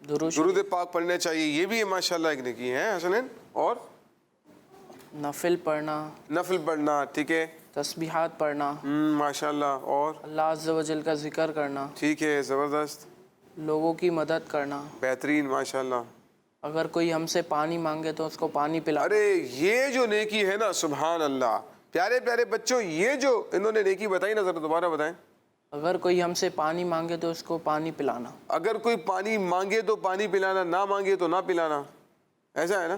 درود پاک پڑھنا چاہیے، یہ بھی ماشاءاللہ ایک نیکی ہے حسنین. اور نفل پڑھنا، نفل پڑھنا، ٹھیک ہے، تسبیحات پڑھنا، ماشاءاللہ. اور اللہ عز و جل کا ذکر کرنا، ٹھیک ہے، زبردست، لوگوں کی مدد کرنا. بہترین ماشاءاللہ. اگر کوئی ہم سے پانی مانگے تو اس کو پانی پلانا. ارے یہ جو نیکی ہے نا، سبحان اللہ. پیارے پیارے بچوں، یہ جو انہوں نے نیکی بتائی نا، ذرا دوبارہ بتائیں. اگر کوئی ہم سے پانی مانگے تو اس کو پانی پلانا. اگر کوئی پانی مانگے تو پانی پلانا، نہ مانگے تو نہ پلانا، ایسا ہے نا؟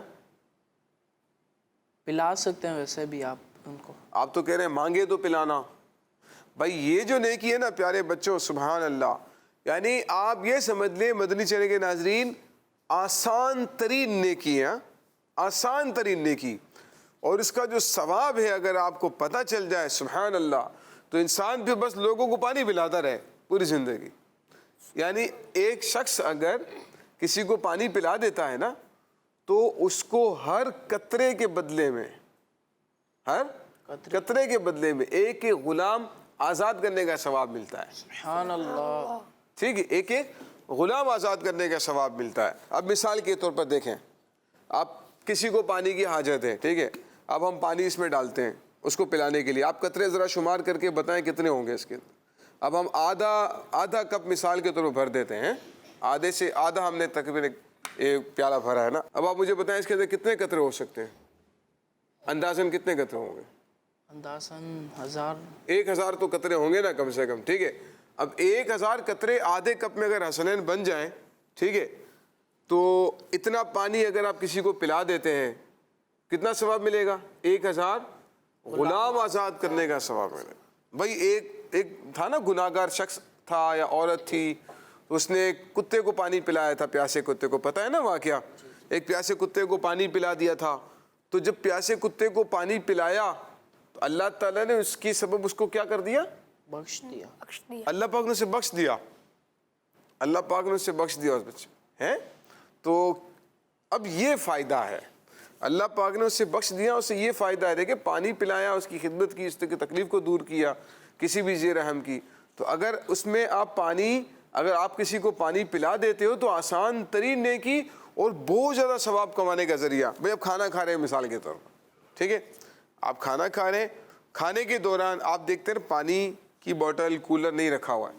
پلا سکتے ہیں ویسے بھی آپ ان کو. آپ تو کہہ رہے ہیں مانگے تو پلانا. بھائی یہ جو نیکی ہے نا پیارے بچوں، سبحان اللہ، یعنی آپ یہ سمجھ لیں مدنی چینل کے ناظرین، آسان ترین نیکی ہے، آسان ترین نیکی. اور اس کا جو ثواب ہے اگر آپ کو پتہ چل جائے، سبحان اللہ، تو انسان پھر بس لوگوں کو پانی پلاتا رہے پوری زندگی. یعنی ایک شخص اگر کسی کو پانی پلا دیتا ہے نا، تو اس کو ہر قطرے کے بدلے میں، ہر قطرے کے بدلے میں ایک ایک غلام آزاد کرنے کا ثواب ملتا ہے. سبحان اللہ. ٹھیک ہے، ایک ایک غلام آزاد کرنے کا ثواب ملتا ہے. اب مثال کے طور پر دیکھیں، آپ کسی کو پانی کی حاجت ہے، ٹھیک ہے، اب ہم پانی اس میں ڈالتے ہیں اس کو پلانے کے لیے. آپ قطرے ذرا شمار کر کے بتائیں کتنے ہوں گے اس کے. اب ہم آدھا کپ مثال کے طور پر بھر دیتے ہیں، آدھے سے آدھا ہم نے تقریباً ایک پیالہ بھرا ہے نا. اب آپ مجھے بتائیں اس کے اندر کتنے قطرے ہو سکتے ہیں؟ اندازاً کتنے قطرے ہوں گے؟ اندازاً 1000. 1000 تو قطرے ہوں گے نا کم سے کم. ٹھیک ہے، اب 1000 قطرے آدھے کپ میں اگر حسنین بن جائیں، ٹھیک ہے، تو اتنا پانی اگر آپ کسی کو پلا دیتے ہیں کتنا ثواب ملے گا؟ 1000 غلام آزاد کرنے کا ثواب ملے گا. بھائی ایک تھا نا، گناہگار شخص تھا یا عورت تھی، اس نے کتے کو پانی پلایا تھا، پیاسے کتے کو. پتہ ہے نا واقعہ، ایک پیاسے کتے کو پانی پلا دیا تھا. تو جب پیاسے کتے کو پانی پلایا تو اللہ تعالیٰ نے اس کی سبب اس کو کیا کر دیا؟ بخش دیا. اللہ پاک نے اسے بخش دیا. اللہ پاک نے اسے بخش دیا اس بچے ہیں. تو اب یہ فائدہ ہے، اللہ پاک نے اسے بخش دیا، اسے یہ فائدہ ہے. دیکھیں، پانی پلایا، اس کی خدمت کی، اس کی تکلیف کو دور کیا کسی بھی ذی رحم کی. تو اگر اس میں اگر آپ کسی کو پانی پلا دیتے ہو تو آسان ترین نیکی اور بہت زیادہ ثواب کمانے کا ذریعہ. بھئی اب کھانا کھا رہے ہیں مثال کے طور پر، ٹھیک ہے، آپ کھانا کھا رہے ہیں، کھانے کے دوران آپ دیکھتے ہیں پانی کی بوٹل، کولر نہیں رکھا ہوا ہے.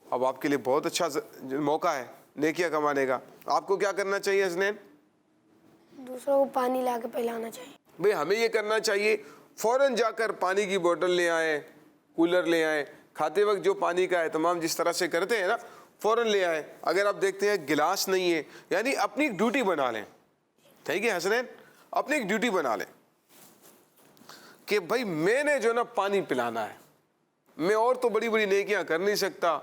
اب آپ کے لیے بہت اچھا موقع ہے نیکیاں کمانے کا. آپ کو کیا کرنا چاہیے حسنین؟ دوسروں کو پانی لا کے پلانا چاہیے. بھئی ہمیں یہ کرنا چاہیے، فوراً جا کر پانی کی بوٹل لے آئیں، کولر لے آئیں. کھاتے وقت جو پانی کا اہتمام جس طرح سے کرتے ہیں نا، فوراً لے آئیں. اگر آپ دیکھتے ہیں گلاس نہیں ہے، یعنی اپنی ایک ڈیوٹی بنا لیں. ٹھیک ہے حسنین، اپنی ایک ڈیوٹی بنا لیں کہ بھائی میں نے جو نا پانی پلانا ہے. میں اور تو بڑی بڑی نیکیاں کر نہیں سکتا،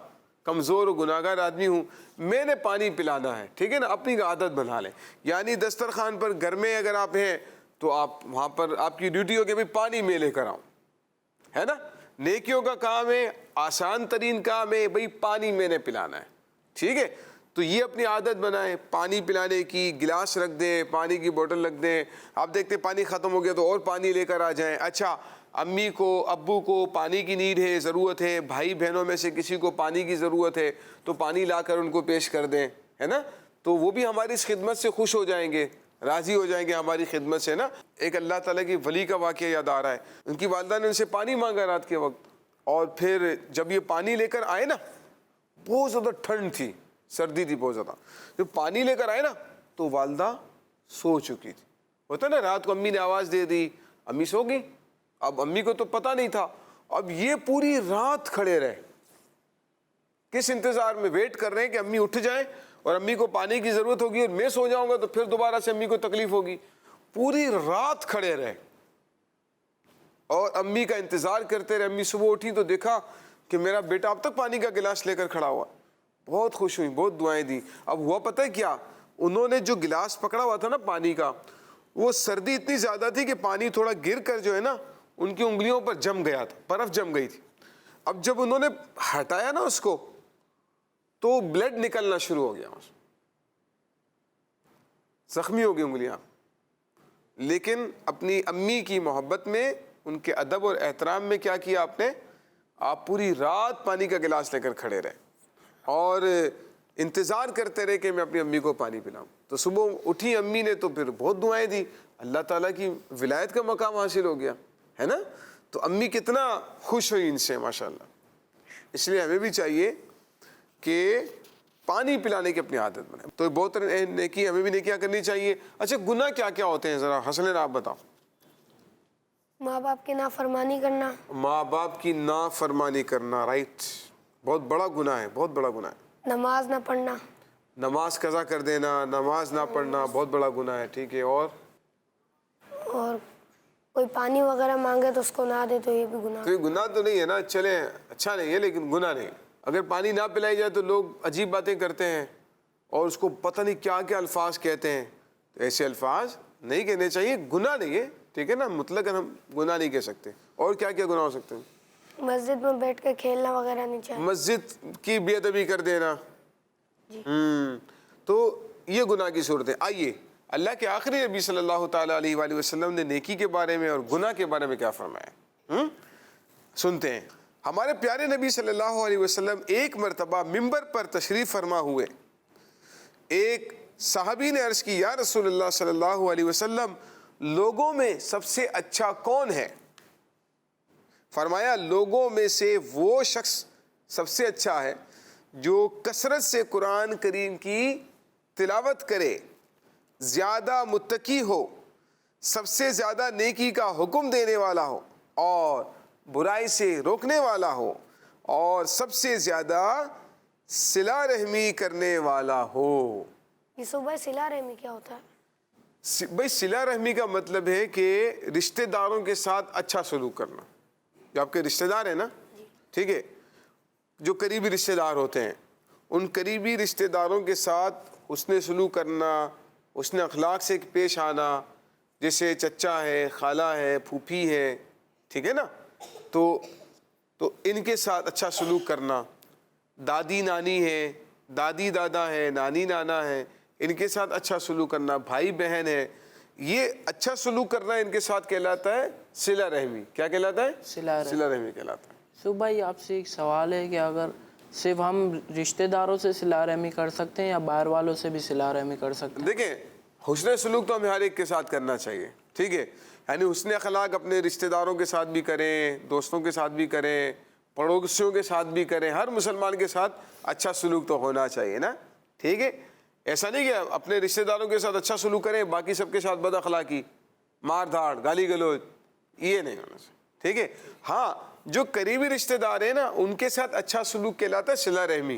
کمزور و گناہگار آدمی ہوں، میں نے پانی پلانا ہے. ٹھیک ہے نا، اپنی عادت بنا لیں. یعنی دسترخوان پر گھر میں اگر آپ ہیں تو آپ وہاں پر آپ کی ڈیوٹی ہو کہ بھائی پانی میں لے کر آؤں، ہے نا. نیکیوں کا کام ہے، آسان ترین کام ہے، بھئی پانی میں نے پلانا ہے. ٹھیک ہے، تو یہ اپنی عادت بنائیں پانی پلانے کی. گلاس رکھ دیں، پانی کی بوتل رکھ دیں. آپ دیکھتے پانی ختم ہو گیا تو اور پانی لے کر آ جائیں. اچھا، امی کو ابو کو پانی کی نیڈ ہے، ضرورت ہے، بھائی بہنوں میں سے کسی کو پانی کی ضرورت ہے تو پانی لا کر ان کو پیش کر دیں، ہے نا. تو وہ بھی ہماری اس خدمت سے خوش ہو جائیں گے، راضی ہو جائیں گے ہماری خدمت سے نا. ایک اللہ تعالیٰ کی ولی کا واقعہ یاد آ رہا ہے. ان کی والدہ نے ان سے پانی مانگا رات کے وقت، اور پھر جب یہ پانی لے کر آئے نا، بہت زیادہ ٹھنڈ تھی، سردی تھی بہت زیادہ. جب پانی لے کر آئے نا تو والدہ سو چکی تھی. ہوتا نا رات کو امی نے آواز دے دی، امی سو گئی. اب امی کو تو پتہ نہیں تھا. اب یہ پوری رات کھڑے رہے، کس انتظار میں؟ ویٹ کر رہے ہیں کہ امی اٹھ جائیں اور امی کو پانی کی ضرورت ہوگی اور میں سو جاؤں گا تو پھر دوبارہ سے امی کو تکلیف ہوگی. پوری رات کھڑے رہے اور امی کا انتظار کرتے رہے. امی صبح اٹھی تو دیکھا کہ میرا بیٹا اب تک پانی کا گلاس لے کر کھڑا ہوا. بہت خوش ہوئی، بہت دعائیں دی. اب ہوا پتہ ہے کیا، انہوں نے جو گلاس پکڑا ہوا تھا نا پانی کا، وہ سردی اتنی زیادہ تھی کہ پانی تھوڑا گر کر جو ہے نا ان کی انگلیوں پر جم گیا تھا، برف جم گئی تھی. اب جب انہوں نے ہٹایا نا اس کو تو بلڈ نکلنا شروع ہو گیا، زخمی ہو گئی انگلیاں. لیکن اپنی امی کی محبت میں، ان کے ادب اور احترام میں کیا کیا آپ نے؟ آپ پوری رات پانی کا گلاس لے کر کھڑے رہے. اور انتظار کرتے رہے کہ میں اپنی امی کو پانی پلاؤں. تو صبح اٹھی امی نے تو پھر بہت دعائیں دی, اللہ تعالیٰ کی ولایت کا مقام حاصل ہو گیا, ہے نا. تو امی کتنا خوش ہوئی ان سے ماشاءاللہ. اس لیے ہمیں بھی چاہیے کہ پانی پلانے کی اپنی عادت بنائیں. تو بہت نیکی ہمیں بھی نیکیاں کرنی چاہیے. اچھا گناہ کیا کیا ہوتے ہیں, ذرا حسنین آپ بتاؤ. ماں باپ کی نافرمانی کرنا, ماں باپ کی نافرمانی کرنا, رائٹ, بہت بڑا گناہ ہے, بہت بڑا گناہ ہے. نماز نہ پڑھنا, نماز قضا کر دینا, نماز نہ پڑھنا بہت بڑا گناہ ہے, ٹھیک ہے. اور کوئی پانی وغیرہ مانگے تو اس کو نہ دے تو یہ بھی گناہ. تو یہ گناہ تو نہیں ہے نا, چلے اچھا نہیں ہے لیکن گناہ نہیں. اگر پانی نہ پلائی جائے تو لوگ عجیب باتیں کرتے ہیں اور اس کو پتہ نہیں کیا کیا الفاظ کہتے ہیں. تو ایسے الفاظ نہیں کہنے چاہیے, گناہ نہیں ہے, ٹھیک ہے نا, مطلق ہم گناہ نہیں کہہ سکتے. اور کیا کیا گناہ ہو سکتے ہیں؟ مسجد میں بیٹھ کے کھیلنا وغیرہ نہیں چاہیے. مسجد کی بے ادبی کر دینا, تو یہ گناہ کی صورت ہے. آئیے اللہ کے آخری نبی صلی اللہ تعالیٰ علیہ وآلہ وسلم نے نیکی کے بارے میں اور گناہ کے بارے میں کیا فرمایا, سنتے ہیں. ہمارے پیارے نبی صلی اللہ علیہ وسلم ایک مرتبہ منبر پر تشریف فرما ہوئے. ایک صحابی نے عرض کی, یا رسول اللہ صلی اللہ علیہ وسلم, لوگوں میں سب سے اچھا کون ہے؟ فرمایا, لوگوں میں سے وہ شخص سب سے اچھا ہے جو کثرت سے قرآن کریم کی تلاوت کرے, زیادہ متقی ہو, سب سے زیادہ نیکی کا حکم دینے والا ہو اور برائی سے روکنے والا ہو, اور سب سے زیادہ صلہ رحمی کرنے والا ہو. یہ صبح صلہ رحمی کیا ہوتا ہے؟ بھائی صلہ رحمی کا مطلب ہے کہ رشتہ داروں کے ساتھ اچھا سلوک کرنا. جو آپ کے رشتہ دار ہیں نا, ٹھیک ہے, جو قریبی رشتہ دار ہوتے ہیں, ان قریبی رشتہ داروں کے ساتھ حسن سلوک کرنا, حسن اخلاق سے پیش آنا. جیسے چچا ہے, خالہ ہے, پھوپھی ہے, ٹھیک ہے نا, تو ان کے ساتھ اچھا سلوک کرنا. دادی نانی ہے, دادی دادا ہے, نانی نانا ہے, ان کے ساتھ اچھا سلوک کرنا. بھائی بہن ہے, یہ اچھا سلوک کرنا ان کے ساتھ کہلاتا ہے صلہ رحمی. کیا کہلاتا ہے؟ صلہ رحمی کہلاتا ہے. صبح بھائی آپ سے ایک سوال ہے کہ اگر صرف ہم رشتہ داروں سے صلہ رحمی کر سکتے ہیں یا باہر والوں سے بھی صلہ رحمی کر سکتے ہیں؟ دیکھیں, حسن سلوک تو ہمیں ہر ایک کے ساتھ کرنا چاہیے, ٹھیک ہے, یعنی حسن اخلاق اپنے رشتہ داروں کے ساتھ بھی کریں, دوستوں کے ساتھ بھی کریں, پڑوسیوں کے ساتھ بھی کریں. ہر مسلمان کے ساتھ اچھا سلوک تو ہونا چاہیے نا, ٹھیک ہے. ایسا نہیں کہ اپنے رشتہ داروں کے ساتھ اچھا سلوک کریں, باقی سب کے ساتھ بد اخلاقی, مار دھاڑ, گالی گلوچ, یہ نہیں ہونا چاہیے, ٹھیک ہے. ہاں, جو قریبی رشتہ دار ہیں نا, ان کے ساتھ اچھا سلوک کہلاتا ہے صلہ رحمی,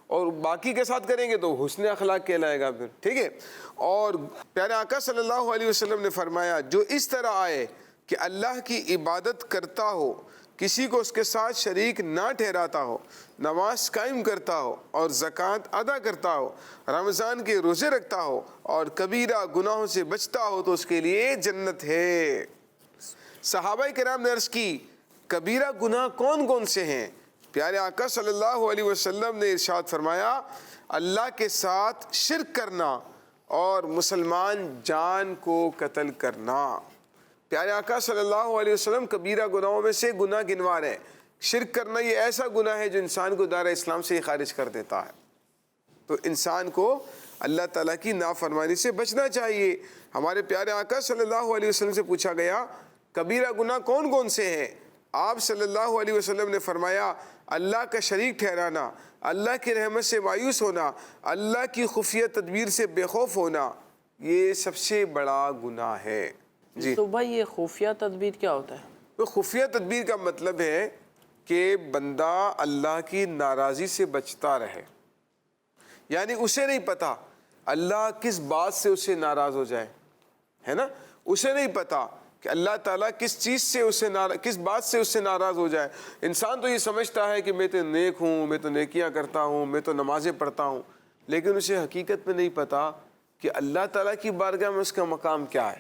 اور باقی کے ساتھ کریں گے تو حسن اخلاق کہلائے گا پھر, ٹھیک ہے. اور پیارے آقا صلی اللہ علیہ وسلم نے فرمایا, جو اس طرح آئے کہ اللہ کی عبادت کرتا ہو, کسی کو اس کے ساتھ شریک نہ ٹھہراتا ہو, نماز قائم کرتا ہو اور زکوٰۃ ادا کرتا ہو, رمضان کے روزے رکھتا ہو اور کبیرہ گناہوں سے بچتا ہو, تو اس کے لیے جنت ہے. صحابہ کرام نے عرض کی, کبیرہ گناہ کون کون سے ہیں؟ پیارے آقا صلی اللہ علیہ وسلم نے ارشاد فرمایا, اللہ کے ساتھ شرک کرنا اور مسلمان جان کو قتل کرنا. پیارے آقا صلی اللہ علیہ وسلم کبیرہ گناہوں میں سے گناہ گنوا رہے ہیں. شرک کرنا یہ ایسا گناہ ہے جو انسان کو دائرہ اسلام سے خارج کر دیتا ہے. تو انسان کو اللہ تعالیٰ کی نافرمانی سے بچنا چاہیے. ہمارے پیارے آقا صلی اللہ علیہ وسلم سے پوچھا گیا, کبیرہ گناہ کون کون سے ہیں؟ آپ صلی اللہ علیہ وسلم نے فرمایا, اللہ کا شریک ٹھہرانا, اللہ کی رحمت سے مایوس ہونا, اللہ کی خفیہ تدبیر سے بے خوف ہونا, یہ سب سے بڑا گناہ ہے. جی تو بھائی یہ خفیہ تدبیر کیا ہوتا ہے؟ تو خفیہ تدبیر کا مطلب ہے کہ بندہ اللہ کی ناراضی سے بچتا رہے. یعنی اسے نہیں پتا اللہ کس بات سے اسے ناراض ہو جائے, ہے نا, اسے نہیں پتا کہ اللہ تعالیٰ کس چیز سے کس بات سے اس سے ناراض ہو جائے. انسان تو یہ سمجھتا ہے کہ میں تو نیک ہوں, میں تو نیکیاں کرتا ہوں, میں تو نمازیں پڑھتا ہوں, لیکن اسے حقیقت میں نہیں پتا کہ اللہ تعالیٰ کی بارگاہ میں اس کا مقام کیا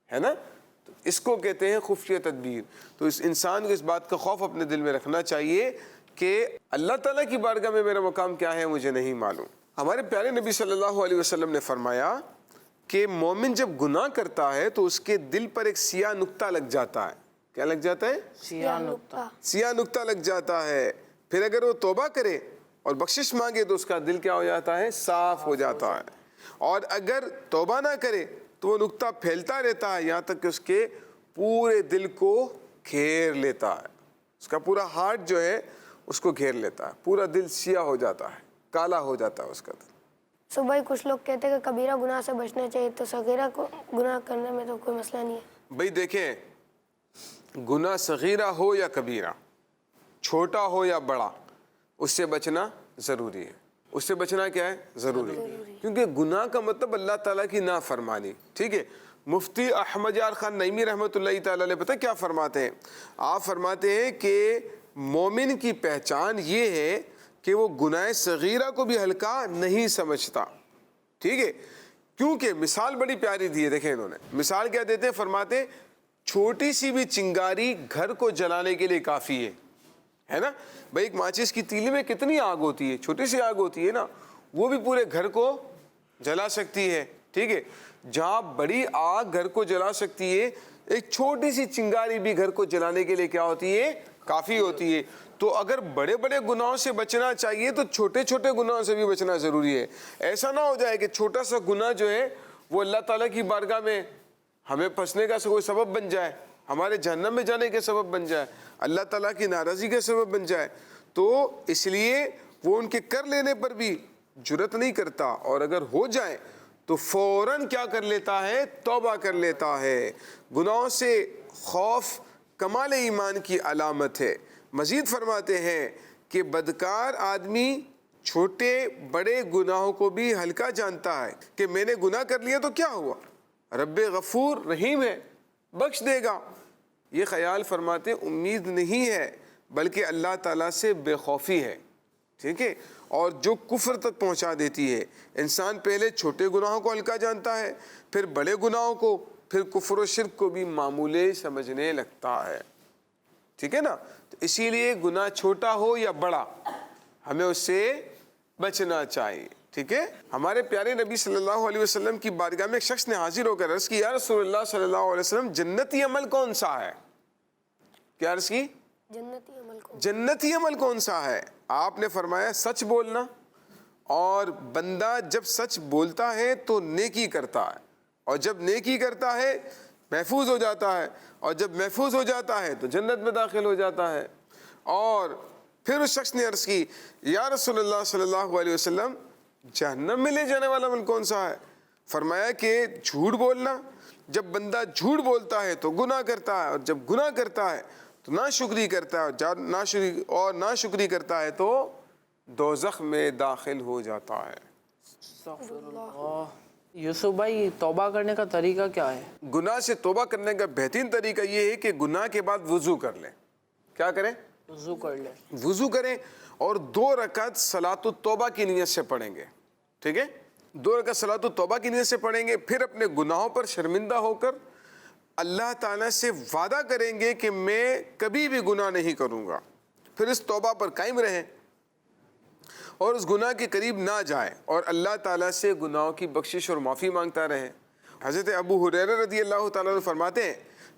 ہے نا. تو اس کو کہتے ہیں خفیہ تدبیر. تو اس انسان کو اس بات کا خوف اپنے دل میں رکھنا چاہیے کہ اللہ تعالیٰ کی بارگاہ میں میرا مقام کیا ہے مجھے نہیں معلوم. ہمارے پیارے نبی صلی اللہ علیہ وسلم نے فرمایا کہ مومن جب گناہ کرتا ہے تو اس کے دل پر ایک سیاہ نقطہ لگ جاتا ہے. کیا لگ جاتا ہے؟ سیاہ نقطہ. سیاہ نقطہ لگ جاتا ہے. پھر اگر وہ توبہ کرے اور بخشش مانگے تو اس کا دل کیا ہو جاتا ہے؟ صاف ہو جاتا ہے. اور اگر توبہ نہ کرے تو وہ نکتہ پھیلتا رہتا ہے یہاں تک کہ اس کے پورے دل کو گھیر لیتا ہے. اس کا پورا ہارٹ جو ہے اس کو گھیر لیتا ہے, پورا دل سیاہ ہو جاتا ہے, کالا ہو جاتا ہے اس کا دل. سو بھائی کچھ لوگ کہتے ہیں کہ کبیرہ گناہ سے بچنا چاہیے, تو صغیرہ کو گناہ کرنے میں تو کوئی مسئلہ نہیں ہے. بھئی دیکھیں, گناہ صغیرہ ہو یا کبیرہ, چھوٹا ہو یا بڑا, اس سے بچنا ضروری ہے. اس سے بچنا کیا ہے؟ ضروری. کیونکہ گناہ کا مطلب اللہ تعالیٰ کی نافرمانی. ٹھیک ہے, مفتی احمد یار خان نعیمی رحمۃ اللہ تعالیٰ علیہ پتہ کیا فرماتے ہیں؟ آپ فرماتے ہیں کہ مومن کی پہچان یہ ہے کہ وہ گناہ صغیرہ کو بھی ہلکا نہیں سمجھتا. ٹھیک ہے, کیونکہ مثال بڑی پیاری دی ہے. دیکھیں انہوں نے مثال کیا دیتے ہیں, فرماتے ہیں چھوٹی سی بھی چنگاری گھر کو جلانے کے لیے کافی ہے نا. بھائی ایک ماچس کی تیلی میں کتنی آگ ہوتی ہے, چھوٹی سی آگ ہوتی ہے نا, وہ بھی پورے گھر کو جلا سکتی ہے. ٹھیک ہے, جہاں بڑی آگ گھر کو جلا سکتی ہے, ایک چھوٹی سی چنگاری بھی گھر کو جلانے کے لیے کیا ہوتی ہے؟ کافی ہوتی ہے. تو اگر بڑے بڑے گناہوں سے بچنا چاہیے تو چھوٹے چھوٹے گناہوں سے بھی بچنا ضروری ہے. ایسا نہ ہو جائے کہ چھوٹا سا گناہ جو ہے وہ اللہ تعالیٰ کی بارگاہ میں ہمیں پھنسنے کا کوئی سبب بن جائے, ہمارے جہنم میں جانے کے سبب بن جائے, اللہ تعالیٰ کی ناراضی کا سبب بن جائے. تو اس لیے وہ ان کے کر لینے پر بھی جرأت نہیں کرتا, اور اگر ہو جائے تو فوراً کیا کر لیتا ہے؟ توبہ کر لیتا ہے. گناہوں سے خوف کمال ایمان کی علامت ہے. مزید فرماتے ہیں کہ بدکار آدمی چھوٹے بڑے گناہوں کو بھی ہلکا جانتا ہے کہ میں نے گناہ کر لیا تو کیا ہوا, رب غفور رحیم ہے, بخش دے گا. یہ خیال فرماتے امید نہیں ہے بلکہ اللہ تعالیٰ سے بے خوفی ہے. ٹھیک ہے, اور جو کفر تک پہنچا دیتی ہے. انسان پہلے چھوٹے گناہوں کو ہلکا جانتا ہے, پھر بڑے گناہوں کو, پھر کفر و شرک کو بھی معمولی سمجھنے لگتا ہے. ٹھیک ہے نا, تو اسی لیے گناہ چھوٹا ہو یا بڑا ہمیں اس سے بچنا چاہیے. ٹھیک ہے, ہمارے پیارے نبی صلی اللہ علیہ وسلم کی بارگاہ میں ایک شخص نے حاضر ہو کر عرض کی, یا رسول اللہ صلی اللہ علیہ وسلم جنتی عمل کون سا ہے؟ کیا عرض کی؟ جنتی عمل کون سا ہے؟ آپ نے فرمایا سچ بولنا, اور بندہ جب سچ بولتا ہے تو نیکی کرتا ہے, اور جب نیکی کرتا ہے محفوظ ہو جاتا ہے, اور جب محفوظ ہو جاتا ہے تو جنت میں داخل ہو جاتا ہے. اور پھر اس شخص نے عرض کی, یا رسول اللہ صلی اللہ علیہ وسلم جہنم میں لے جانے والا عمل کون سا ہے؟ فرمایا کہ جھوٹ بولنا. جب بندہ جھوٹ بولتا ہے تو گناہ کرتا ہے, اور جب گناہ کرتا ہے تو ناشکری کرتا ہے, اور ناشکری کرتا ہے تو دوزخ میں داخل ہو جاتا ہے. یوسف بھائی توبہ کرنے کا طریقہ کیا ہے؟ گناہ سے توبہ کرنے کا بہترین طریقہ یہ ہے کہ گناہ کے بعد وضو کر لیں. کیا کریں؟ وضو کر لیں. وضو کریں اور 2 رکعت صلاۃ التوبہ کی نیت سے پڑھیں گے. ٹھیک ہے, 2 رکعت صلاۃ التوبہ کی نیت سے پڑھیں گے. پھر اپنے گناہوں پر شرمندہ ہو کر اللہ تعالیٰ سے وعدہ کریں گے کہ میں کبھی بھی گناہ نہیں کروں گا. پھر اس توبہ پر قائم رہیں اور اس گناہ کے قریب نہ جائیں, اور اللہ تعالیٰ سے گناہوں کی بخشش اور معافی مانگتا رہیں. حضرت ابو ہریرہ رضی اللہ تعالیٰ عنہ فرماتے ہیں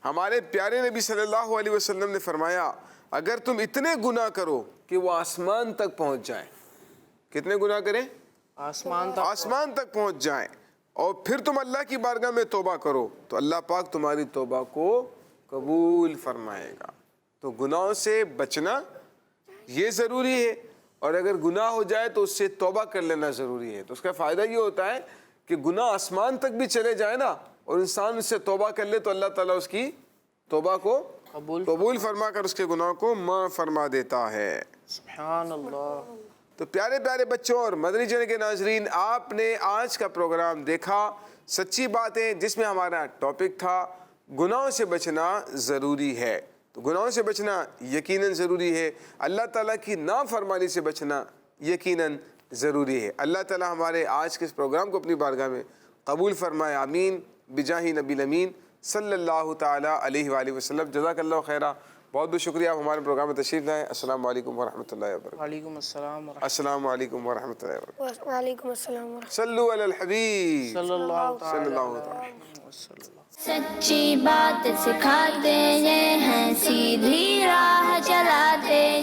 ہمارے پیارے نبی صلی اللہ علیہ وسلم نے فرمایا, اگر تم اتنے گناہ کرو کہ وہ آسمان تک پہنچ جائیں. کتنے گناہ کریں؟ آسمان تک پہنچ جائیں, اور پھر تم اللہ کی بارگاہ میں توبہ کرو تو اللہ پاک تمہاری توبہ کو قبول فرمائے گا. تو گناہوں سے بچنا یہ ضروری ہے, اور اگر گناہ ہو جائے تو اس سے توبہ کر لینا ضروری ہے. تو اس کا فائدہ یہ ہوتا ہے کہ گناہ آسمان تک بھی چلے جائے نا, اور انسان اس سے توبہ کر لے تو اللہ تعالیٰ اس کی توبہ کو قبول فرما کر اس کے گناہ کو معاف فرما دیتا ہے. سبحان اللہ. تو پیارے پیارے بچوں اور مدنی چینل کے ناظرین, آپ نے آج کا پروگرام دیکھا سچی باتیں, جس میں ہمارا ٹاپک تھا گناہوں سے بچنا ضروری ہے. تو گناہوں سے بچنا یقیناً ضروری ہے, اللہ تعالیٰ کی نافرمانی سے بچنا یقیناً ضروری ہے. اللہ تعالیٰ ہمارے آج کے اس پروگرام کو اپنی بارگاہ میں قبول فرمائے, آمین بجاہ نبی الامین صلی اللہ تعالیٰ علیہ وآلہ وسلم. جزاک اللہ خیرہ. بہت بہت شکریہ آپ ہمارے پروگرام میں تشریف لائیں. السلام علیکم ورحمۃ اللہ وبرکاتہ. وعلیکم السلام. السلام علیکم ورحمۃ اللہ وبرکاتہ. وعلیکم السلام ورحمۃ صلو علی الحبیب صلی اللہ صلی تعالی اللہ تعالی. سچی بات سکھاتے یہ ہیں, سیدھی راہ چلاتے